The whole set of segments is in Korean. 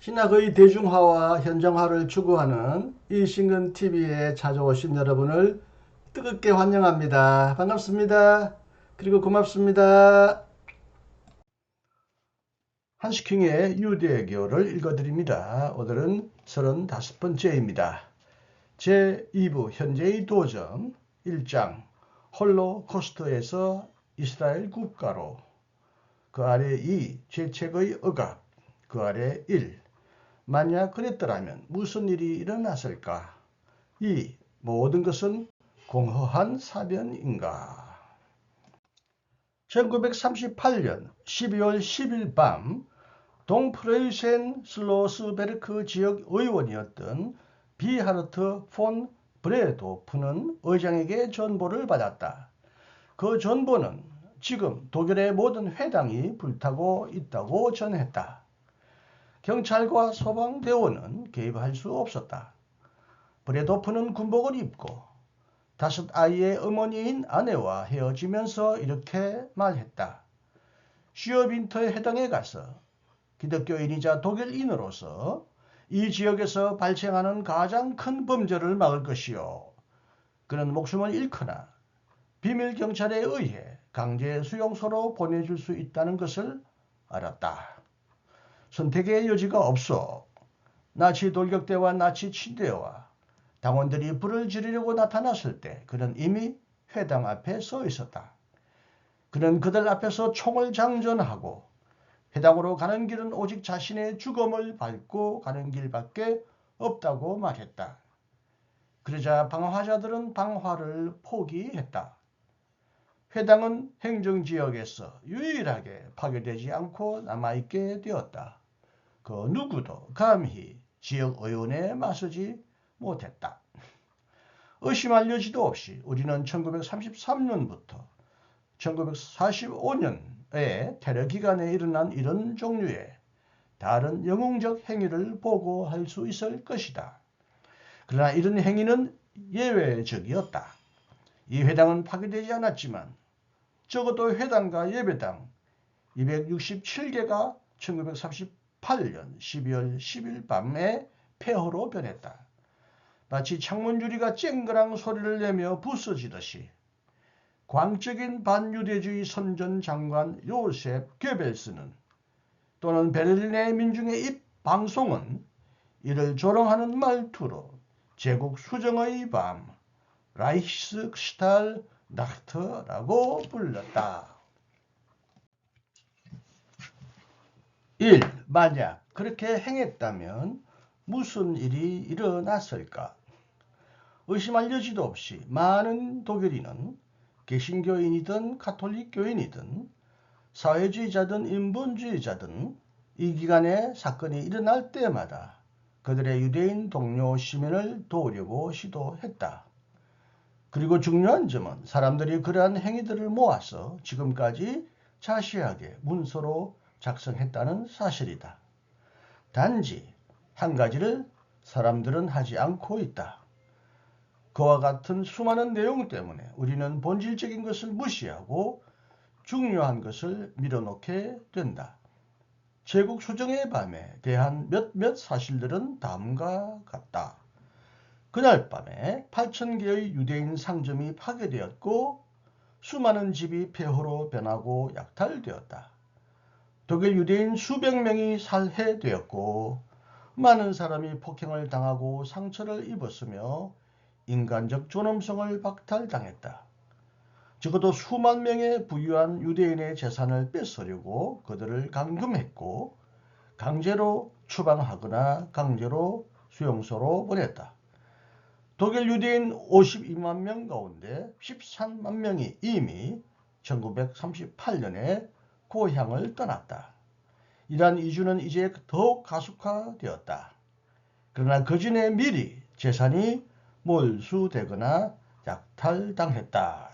신학의 대중화와 현장화를 추구하는 이신근TV에 찾아오신 여러분을 뜨겁게 환영합니다. 반갑습니다. 그리고 고맙습니다. 한스킹의 유대교를 읽어드립니다. 오늘은 35번째입니다. 제2부 현재의 도전 1장 홀로코스트에서 이스라엘 국가로 그 아래 2 죄책의 억압 그 아래 1 만약 그랬더라면 무슨 일이 일어났을까? 2. 모든 것은 공허한 사변인가? 1938년 12월 10일 밤 동프레유센 슬로스베르크 지역 의원이었던 비하르트 폰 브레도프는 의장에게 전보를 받았다. 그 전보는 지금 독일의 모든 회당이 불타고 있다고 전했다. 경찰과 소방대원은 개입할 수 없었다. 브레도프는 군복을 입고 5 아이의 어머니인 아내와 헤어지면서 이렇게 말했다. 슈어빈터의 해당에 가서 기독교인이자 독일인으로서 이 지역에서 발생하는 가장 큰 범죄를 막을 것이요. 그는 목숨을 잃거나 비밀경찰에 의해 강제 수용소로 보내줄 수 있다는 것을 알았다. 선택의 여지가 없어 나치 돌격대와 나치 침대와 당원들이 불을 지르려고 나타났을 때 그는 이미 회당 앞에 서 있었다. 그는 그들 앞에서 총을 장전하고 회당으로 가는 길은 오직 자신의 죽음을 밟고 가는 길밖에 없다고 말했다. 그러자 방화자들은 방화를 포기했다. 회당은 행정지역에서 유일하게 파괴되지 않고 남아있게 되었다. 그 누구도 감히 지역의원에 맞서지 못했다. 의심할 여지도 없이 우리는 1933년부터 1945년의 테러 기간에 일어난 이런 종류의 다른 영웅적 행위를 보고할 수 있을 것이다. 그러나 이런 행위는 예외적이었다. 이 회당은 파괴되지 않았지만 적어도 회당과 예배당 267개가 1938년 12월 10일 밤에 폐허로 변했다. 마치 창문 유리가 쨍그랑 소리를 내며 부서지듯이 광적인 반유대주의 선전 장관 요셉 괴벨스는 또는 베를린의 민중의 입 방송은 이를 조롱하는 말투로 제국 수정의 밤 라이히스슈탈 나흐트라고 불렀다. 1. 만약 그렇게 행했다면 무슨 일이 일어났을까? 의심할 여지도 없이 많은 독일인은 개신교인이든 가톨릭교인이든 사회주의자든 인본주의자든 이 기간에 사건이 일어날 때마다 그들의 유대인 동료 시민을 도우려고 시도했다. 그리고 중요한 점은 사람들이 그러한 행위들을 모아서 지금까지 자세하게 문서로 작성했다는 사실이다. 단지 한 가지를 사람들은 하지 않고 있다. 그와 같은 수많은 내용 때문에 우리는 본질적인 것을 무시하고 중요한 것을 밀어놓게 된다. 제국 수정의 밤에 대한 몇몇 사실들은 다음과 같다. 그날 밤에 8,000개의 유대인 상점이 파괴되었고 수많은 집이 폐허로 변하고 약탈되었다. 독일 유대인 수백 명이 살해되었고 많은 사람이 폭행을 당하고 상처를 입었으며 인간적 존엄성을 박탈당했다. 적어도 수만 명의 부유한 유대인의 재산을 뺏으려고 그들을 감금했고 강제로 추방하거나 강제로 수용소로 보냈다. 독일 유대인 52만 명 가운데 13만 명이 이미 1938년에 고향을 떠났다. 이러한 이주는 이제 더욱 가속화되었다. 그러나 그 전에 미리 재산이 몰수되거나 약탈당했다.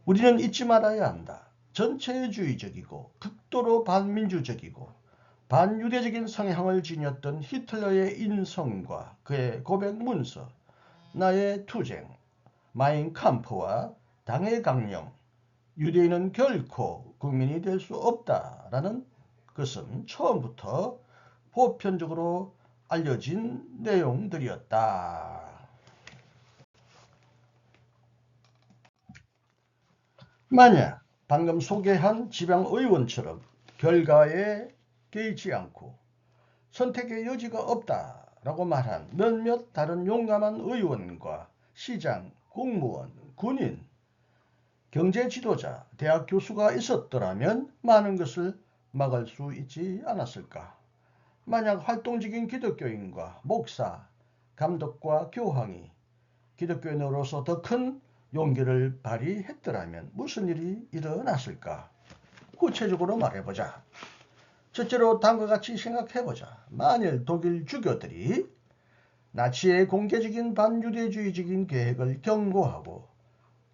우리는 잊지 말아야 한다. 전체주의적이고 극도로 반민주적이고 반유대적인 성향을 지녔던 히틀러의 인성과 그의 고백 문서, 나의 투쟁, 마인 캄프와 당의 강령, 유대인은 결코 국민이 될 수 없다라는 것은 처음부터 보편적으로 알려진 내용들이었다. 만약 방금 소개한 지방의원처럼 결과에 개의치 않고 선택의 여지가 없다라고 말한 몇몇 다른 용감한 의원과 시장, 공무원, 군인, 경제 지도자, 대학 교수가 있었더라면 많은 것을 막을 수 있지 않았을까. 만약 활동적인 기독교인과 목사, 감독과 교황이 기독교인으로서 더 큰 용기를 발휘했더라면 무슨 일이 일어났을까? 구체적으로 말해보자. 첫째로 다음과 같이 생각해보자. 만일 독일 주교들이 나치의 공개적인 반유대주의적인 계획을 경고하고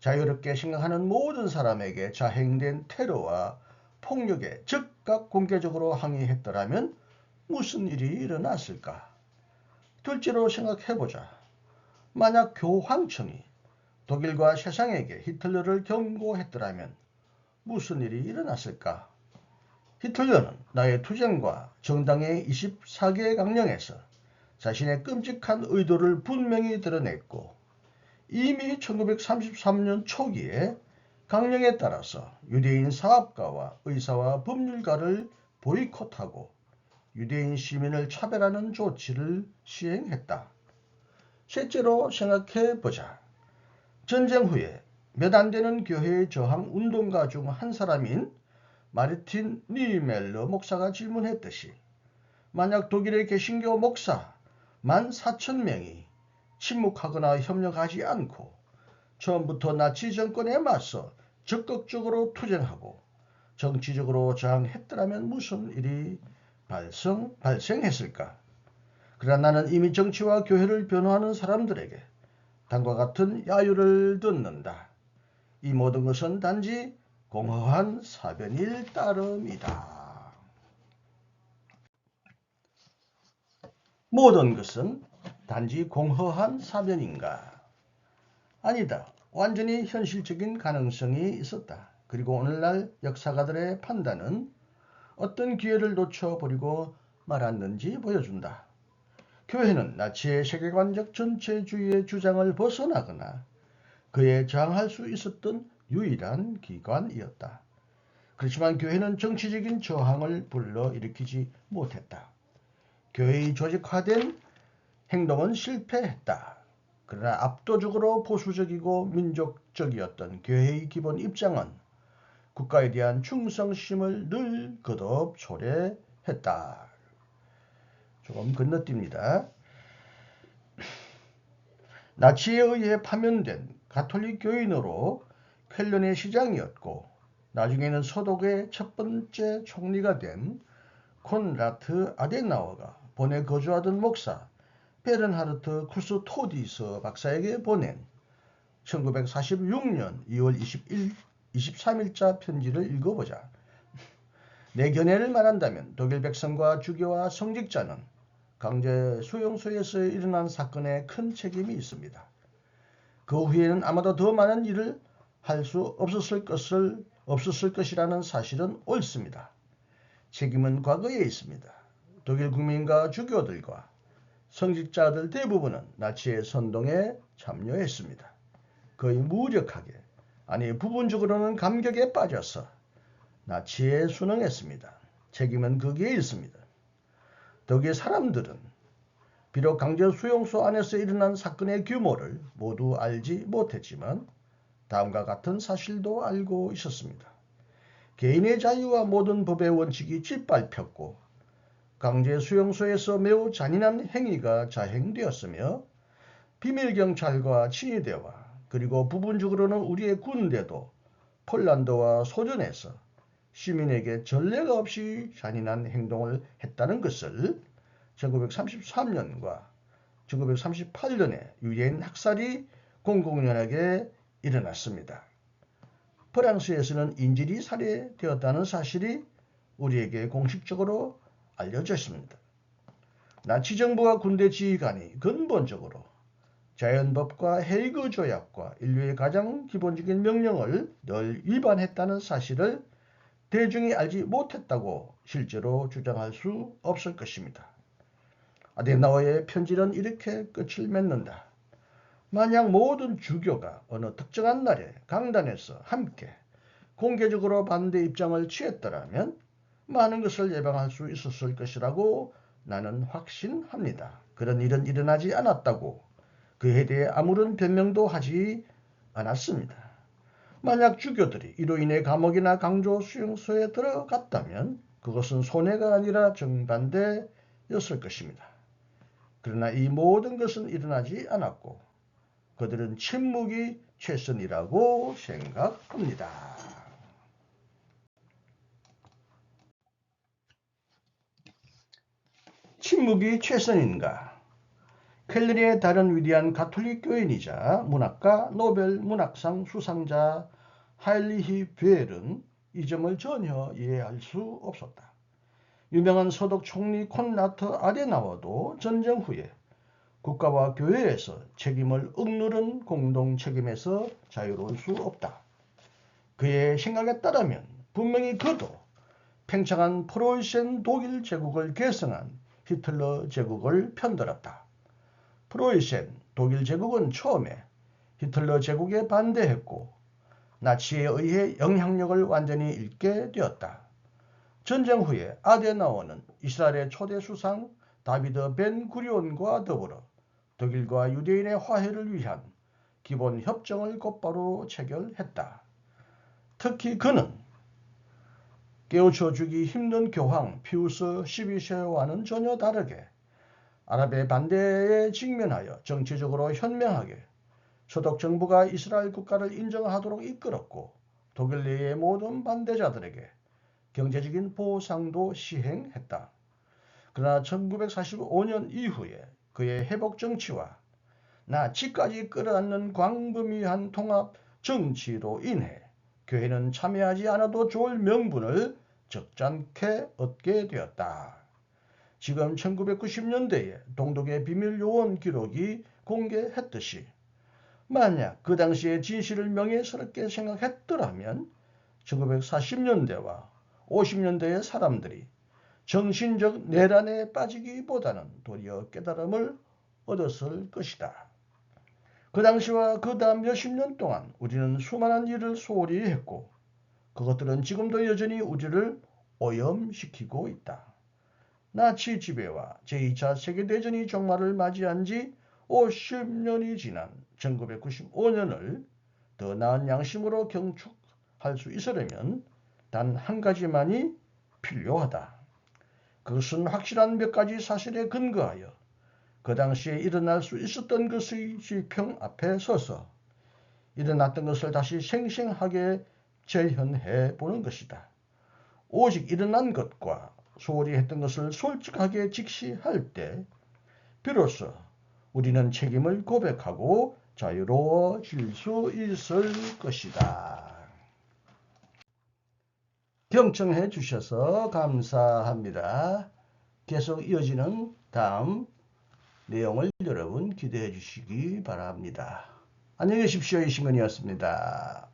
자유롭게 생각하는 모든 사람에게 자행된 테러와 폭력에 즉각 공개적으로 항의했더라면 무슨 일이 일어났을까? 둘째로 생각해보자. 만약 교황청이 독일과 세상에게 히틀러를 경고했더라면 무슨 일이 일어났을까? 히틀러는 나의 투쟁과 정당의 24개 강령에서 자신의 끔찍한 의도를 분명히 드러냈고 이미 1933년 초기에 강령에 따라서 유대인 사업가와 의사와 법률가를 보이콧하고 유대인 시민을 차별하는 조치를 시행했다. 셋째로 생각해보자. 전쟁 후에 몇 안 되는 교회의 저항 운동가 중 한 사람인 마르틴 니멜러 목사가 질문했듯이 만약 독일의 개신교 목사 14,000명이 침묵하거나 협력하지 않고 처음부터 나치 정권에 맞서 적극적으로 투쟁하고 정치적으로 저항했더라면 무슨 일이 발생했을까? 그러나 나는 이미 정치와 교회를 변호하는 사람들에게 다음과 같은 야유를 듣는다. 이 모든 것은 단지 공허한 사변일 따름이다. 모든 것은 단지 공허한 사변인가? 아니다. 완전히 현실적인 가능성이 있었다. 그리고 오늘날 역사가들의 판단은 어떤 기회를 놓쳐버리고 말았는지 보여준다. 교회는 나치의 세계관적 전체주의의 주장을 벗어나거나 그에 저항할 수 있었던 유일한 기관이었다. 그렇지만 교회는 정치적인 저항을 불러일으키지 못했다. 교회의 조직화된 행동은 실패했다. 그러나 압도적으로 보수적이고 민족적이었던 교회의 기본 입장은 국가에 대한 충성심을 늘 거듭 초래했다. 조금 건너뜁니다. 나치에 의해 파면된 가톨릭 교인으로 쾰른의 시장이었고 나중에는 서독의 첫 번째 총리가 된 콘라트 아데나워가 본에 거주하던 목사 베른하르트 쿠스토디스 박사에게 보낸 1946년 2월 23일자 편지를 읽어보자. 내 견해를 말한다면 독일 백성과 주교와 성직자는 강제 수용소에서 일어난 사건에 큰 책임이 있습니다. 그 후에는 아마도 더 많은 일을 할 수 없었을 것이라는 사실은 옳습니다. 책임은 과거에 있습니다. 독일 국민과 주교들과 성직자들 대부분은 나치의 선동에 참여했습니다. 거의 무력하게, 아니 부분적으로는 감격에 빠져서 나치에 순응했습니다. 책임은 거기에 있습니다. 독일 사람들은 비록 강제 수용소 안에서 일어난 사건의 규모를 모두 알지 못했지만 다음과 같은 사실도 알고 있었습니다. 개인의 자유와 모든 법의 원칙이 짓밟혔고 강제 수용소에서 매우 잔인한 행위가 자행되었으며 비밀경찰과 친위대와 그리고 부분적으로는 우리의 군대도 폴란드와 소련에서 시민에게 전례가 없이 잔인한 행동을 했다는 것을 1933년과 1938년에 유대인 학살이 공공연하게 일어났습니다. 프랑스에서는 인질이 살해되었다는 사실이 우리에게 공식적으로 알려져 있습니다. 나치 정부와 군대 지휘관이 근본적으로 자연법과 헤이그 조약과 인류의 가장 기본적인 명령을 늘 위반했다는 사실을 대중이 알지 못했다고 실제로 주장할 수 없을 것입니다. 아데나워의 편지는 이렇게 끝을 맺는다. 만약 모든 주교가 어느 특정한 날에 강단에서 함께 공개적으로 반대 입장을 취했더라면 많은 것을 예방할 수 있었을 것이라고 나는 확신합니다. 그런 일은 일어나지 않았다고 그에 대해 아무런 변명도 하지 않았습니다. 만약 주교들이 이로 인해 감옥이나 강조 수용소에 들어갔다면 그것은 손해가 아니라 정반대였을 것입니다. 그러나 이 모든 것은 일어나지 않았고 그들은 침묵이 최선이라고 생각합니다. 침묵이 최선인가? 켈리의 다른 위대한 가톨릭 교인이자 문학가 노벨 문학상 수상자 하일리히 베엘은 이 점을 전혀 이해할 수 없었다. 유명한 서독 총리 콘라트 아데나워도 전쟁 후에 국가와 교회에서 책임을 억누른 공동 책임에서 자유로울 수 없다. 그의 생각에 따르면 분명히 그도 팽창한 프로이센 독일 제국을 계승한 히틀러 제국을 편들었다. 프로이센 독일 제국은 처음에 히틀러 제국에 반대했고 나치에 의해 영향력을 완전히 잃게 되었다. 전쟁 후에 아데나워는 이스라엘의 초대 수상 다비드 벤 구리온과 더불어 독일과 유대인의 화해를 위한 기본 협정을 곧바로 체결했다. 특히 그는 깨우쳐주기 힘든 교황 피우스 12세와는 전혀 다르게 아랍의 반대에 직면하여 정치적으로 현명하게 서독 정부가 이스라엘 국가를 인정하도록 이끌었고 독일 내의 모든 반대자들에게 경제적인 보상도 시행했다. 그러나 1945년 이후에 그의 회복 정치와 나치까지 끌어안는 광범위한 통합 정치로 인해 교회는 참여하지 않아도 좋을 명분을 적잖게 얻게 되었다. 지금 1990년대에 동독의 비밀요원 기록이 공개했듯이 만약 그 당시의 진실을 명예스럽게 생각했더라면 1940년대와 50년대의 사람들이 정신적 내란에 빠지기보다는 도리어 깨달음을 얻었을 것이다. 그 당시와 그 다음 몇십 년 동안 우리는 수많은 일을 소홀히 했고 그것들은 지금도 여전히 우리를 오염시키고 있다. 나치 지배와 제2차 세계대전이 종말을 맞이한 지 50년이 지난 1995년을 더 나은 양심으로 경축할 수 있으려면 단 한 가지만이 필요하다. 그것은 확실한 몇 가지 사실에 근거하여 그 당시에 일어날 수 있었던 것의 지평 앞에 서서 일어났던 것을 다시 생생하게 재현해 보는 것이다. 오직 일어난 것과 소홀히 했던 것을 솔직하게 직시할 때 비로소 우리는 책임을 고백하고 자유로워질 수 있을 것이다. 경청해 주셔서 감사합니다. 계속 이어지는 다음 내용을 여러분 기대해 주시기 바랍니다. 안녕히 계십시오. 이신근이었습니다.